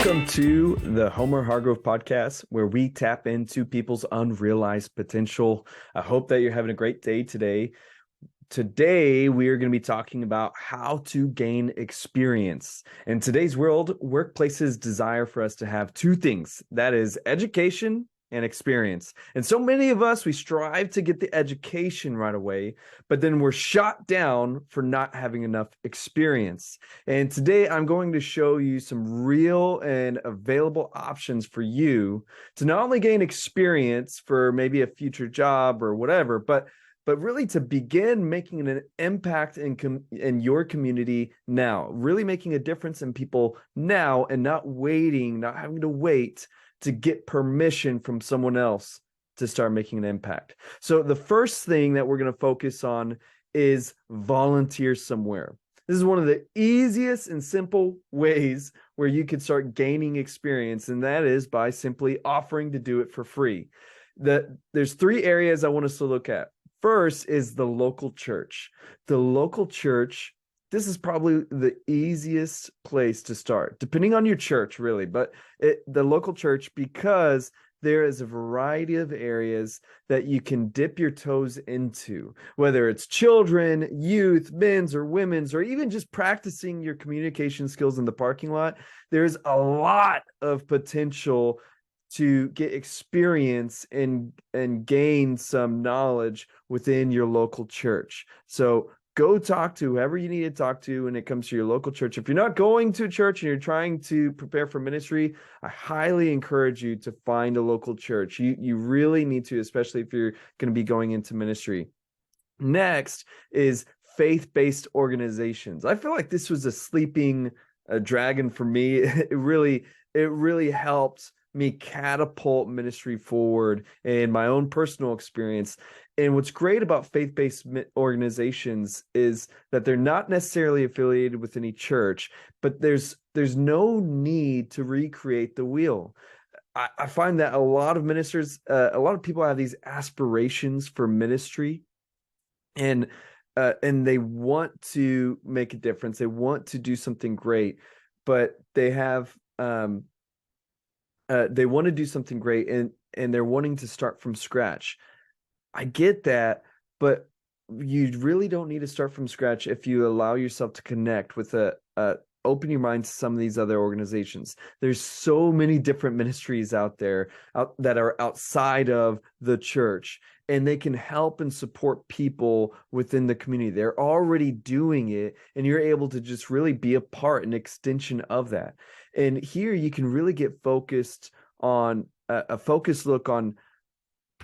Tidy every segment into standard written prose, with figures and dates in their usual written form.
Welcome to the Homer Hargrove podcast, where we tap into people's unrealized potential. I hope that you're having a great day today. Today, we are going to be talking about how to gain experience. In today's world, workplaces desire for us to have two things. That is education and experience. And so many of us, we strive to get the education right away, but then we're shot down for not having enough experience. And today I'm going to show you some real and available options for you to not only gain experience for maybe a future job or whatever, but really to begin making an impact in your community now, really making a difference in people now and not having to wait to get permission from someone else to start making an impact. So the first thing that we're going to focus on is volunteer somewhere. This is one of the easiest and simple ways where you could start gaining experience, and that is by simply offering to do it for free. There's three areas I want us to look at. First is the local church. The local church, this is probably the easiest place to start, depending on your church, really. But the local church, because there is a variety of areas that you can dip your toes into, whether it's children, youth, men's or women's, or even just practicing your communication skills in the parking lot. There's a lot of potential to get experience and gain some knowledge within your local church. So go talk to whoever you need to talk to when it comes to your local church. If you're not going to a church and you're trying to prepare for ministry, I highly encourage you to find a local church. You really need to, especially if you're going to be going into ministry. Next is faith-based organizations. I feel like this was a sleeping dragon for me. It really helped me catapult ministry forward in my own personal experience. And what's great about faith-based organizations is that they're not necessarily affiliated with any church, but there's no need to recreate the wheel. I find that a lot of ministers, a lot of people have these aspirations for ministry, and they want to make a difference. They want to do something great, but they have they want to do something great, and they're wanting to start from scratch. I get that, but you really don't need to start from scratch if you allow yourself to connect with open your mind to some of these other organizations. There's so many different ministries out there that are outside of the church, and they can help and support people within the community. They're already doing it, and you're able to just really be a part, an extension of that. And here you can really get focused on a focused look on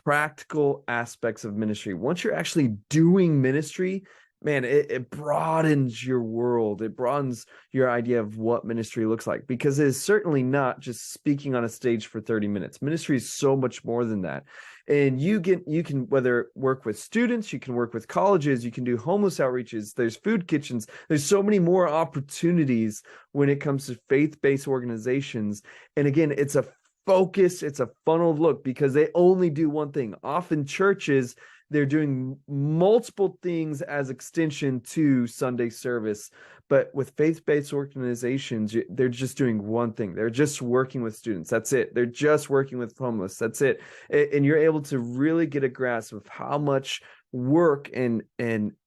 practical aspects of ministry. Once you're actually doing ministry, man, it broadens your world. It broadens your idea of what ministry looks like, because it is certainly not just speaking on a stage for 30 minutes. Ministry is so much more than that. And you can whether work with students, you can work with colleges, you can do homeless outreaches, there's food kitchens, there's so many more opportunities when it comes to faith-based organizations. And again, it's a focus, it's a funneled look, because they only do one thing. Often churches, they're doing multiple things as extension to Sunday service. But with faith-based organizations, they're just doing one thing. They're just working with students. That's it. They're just working with homeless. That's it. And you're able to really get a grasp of how much work and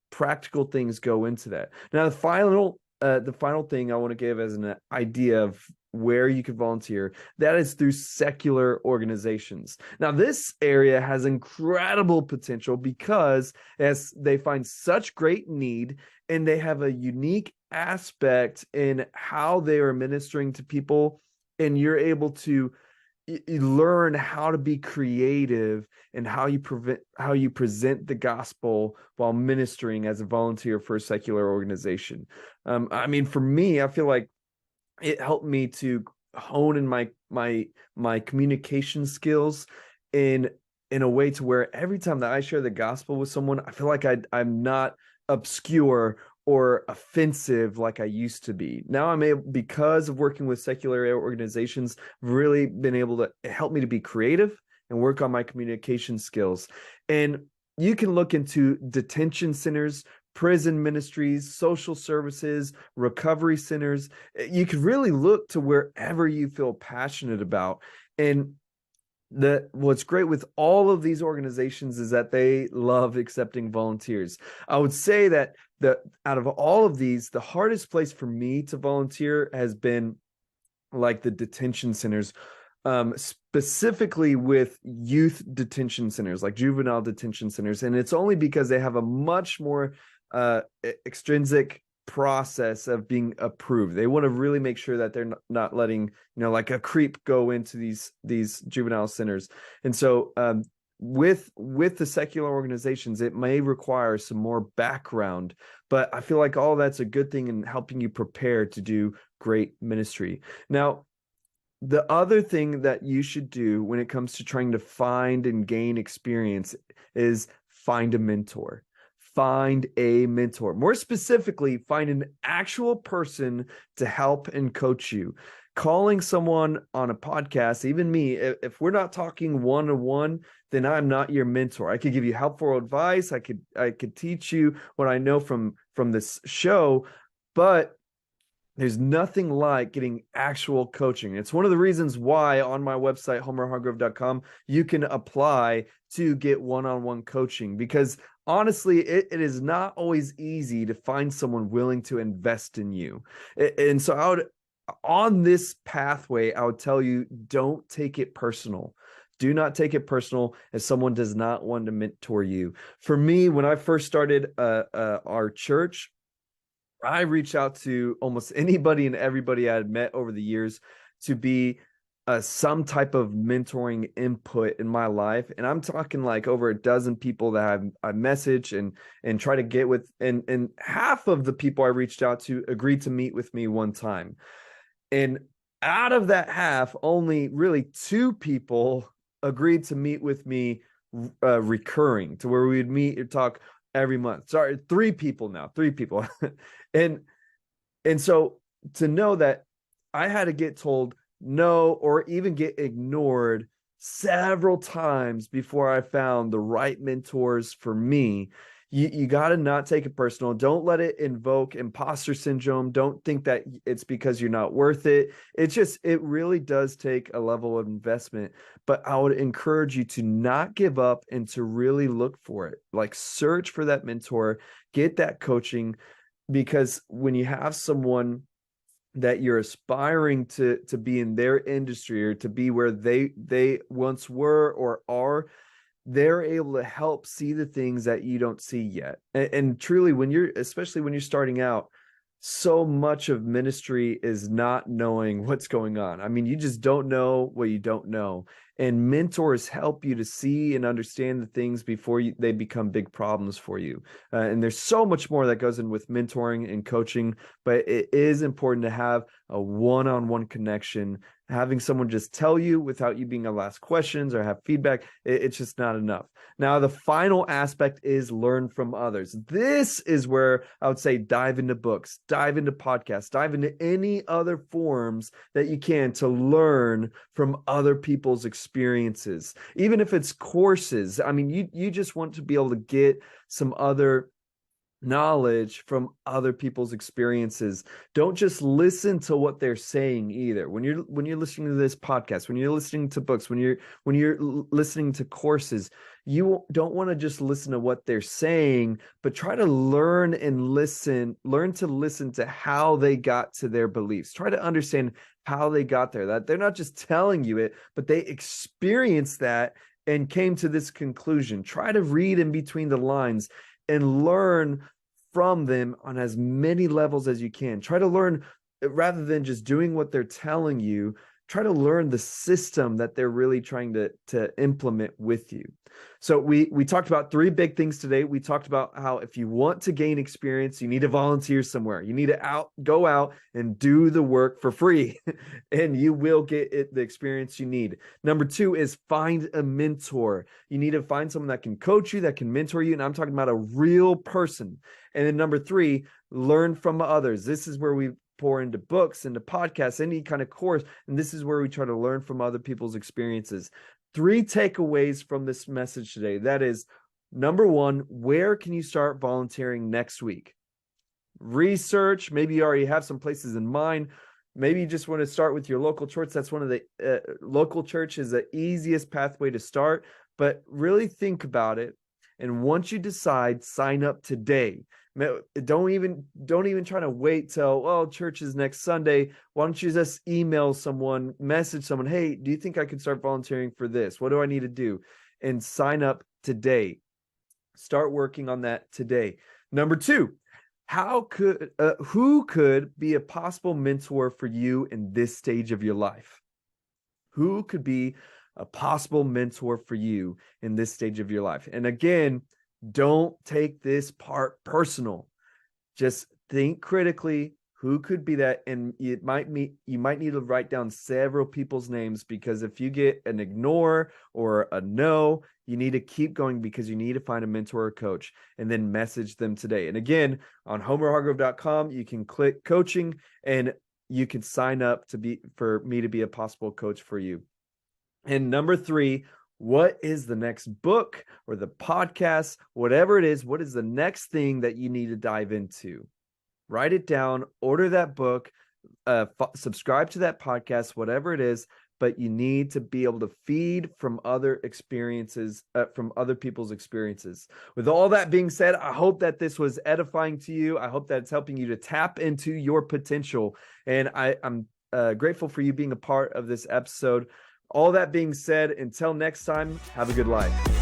practical things go into that. Now, the final thing I want to give as an idea of where you could volunteer, that is through secular organizations. Now, this area has incredible potential because as they find such great need, and they have a unique aspect in how they are ministering to people, and you're able to learn how to be creative and how you present the gospel while ministering as a volunteer for a secular organization. I mean, for me, I feel like it helped me to hone in my communication skills in a way to where every time that I share the gospel with someone, I feel like I'm not obscure or offensive like I used to be. Now I'm able, because of working with secular organizations, really been able to help me to be creative and work on my communication skills. And you can look into detention centers, prison ministries, social services, recovery centers. You could really look to wherever you feel passionate about. And what's great with all of these organizations is that they love accepting volunteers. I would say that out of all of these, the hardest place for me to volunteer has been like the detention centers, specifically with youth detention centers, like juvenile detention centers. And it's only because they have a much more extrinsic process of being approved. They want to really make sure that they're not letting, like a creep go into these juvenile centers. And so with the secular organizations, it may require some more background, but I feel like all that's a good thing in helping you prepare to do great ministry. Now, the other thing that you should do when it comes to trying to find and gain experience is find a mentor. Find a mentor. More specifically, find an actual person to help and coach you. Calling someone on a podcast, even me, if we're not talking one-on-one, then I'm not your mentor. I could give you helpful advice. I could teach you what I know from this show, but there's nothing like getting actual coaching. It's one of the reasons why on my website, homerhargrove.com, you can apply to get one-on-one coaching, because honestly, it is not always easy to find someone willing to invest in you. And so on this pathway, I would tell you, don't take it personal. Do not take it personal if someone does not want to mentor you. For me, when I first started our church, I reached out to almost anybody and everybody I had met over the years to be some type of mentoring input in my life. And I'm talking like over a dozen people that I message and try to get with, and half of the people I reached out to agreed to meet with me one time. And out of that half, only really 2 people agreed to meet with me recurring, to where we would meet and talk every month. Sorry, 3 people now, 3 people. And so to know that I had to get told no or even get ignored several times before I found the right mentors for me. You got to not take it personal. Don't let it invoke imposter syndrome. Don't think that it's because you're not worth it. It really does take a level of investment, but I would encourage you to not give up and to really look for it. Like, search for that mentor, get that coaching, because when you have someone that you're aspiring to be in their industry or to be where they once were or are, they're able to help see the things that you don't see yet. And truly, especially when you're starting out, so much of ministry is not knowing what's going on. I mean, you just don't know what you don't know. And mentors help you to see and understand the things before they become big problems for you. And there's so much more that goes in with mentoring and coaching, but it is important to have a one-on-one connection. Having someone just tell you without you being able to ask questions or have feedback, it's just not enough. Now, the final aspect is learn from others. This is where I would say dive into books, dive into podcasts, dive into any other forms that you can to learn from other people's experiences. Even if it's courses, I mean, you just want to be able to get some other knowledge from other people's experiences. Don't just listen to what they're saying either. When you're listening to this podcast, when you're listening to books, when you're listening to courses, you don't want to just listen to what they're saying, but try to learn to listen to how they got to their beliefs. Try to understand how they got there, that they're not just telling you it, but they experienced that and came to this conclusion. Try to read in between the lines and learn from them on as many levels as you can. Try to learn, rather than just doing what they're telling you, try to learn the system that they're really trying to implement with you. So we talked about 3 big things today. We talked about how if you want to gain experience, you need to volunteer somewhere. You need to go out and do the work for free, and you will get the experience you need. Number 2 is find a mentor. You need to find someone that can coach you, that can mentor you, and I'm talking about a real person. And then number 3, learn from others. This is where we pour into books, into podcasts, any kind of course. And this is where we try to learn from other people's experiences. 3 takeaways from this message today. That is, Number one, where can you start volunteering next week? Research, maybe you already have some places in mind. Maybe you just want to start with your local church. That's one of the local church is the easiest pathway to start, but really think about it. And once you decide, sign up today. Don't even try to wait till, church is next Sunday. Why don't you just email someone, message someone, hey, do you think I could start volunteering for this? What do I need to do? And sign up today. Start working on that today. Number two, who could be a possible mentor for you in this stage of your life? Who could be a possible mentor for you in this stage of your life? And again, don't take this part personal. Just think critically. Who could be that? And you might need to write down several people's names, because if you get an ignore or a no, you need to keep going, because you need to find a mentor or coach and then message them today. And again, on homerhargrove.com, you can click coaching and you can sign up for me to be a possible coach for you. And number three, what is the next book or the podcast, whatever it is, what is the next thing that you need to dive into? Write it down, order that book, subscribe to that podcast, whatever it is, but you need to be able to feed from other experiences, from other people's experiences. With all that being said, I hope that this was edifying to you. I hope that it's helping you to tap into your potential. And I'm grateful for you being a part of this episode. All that being said, until next time, have a good life.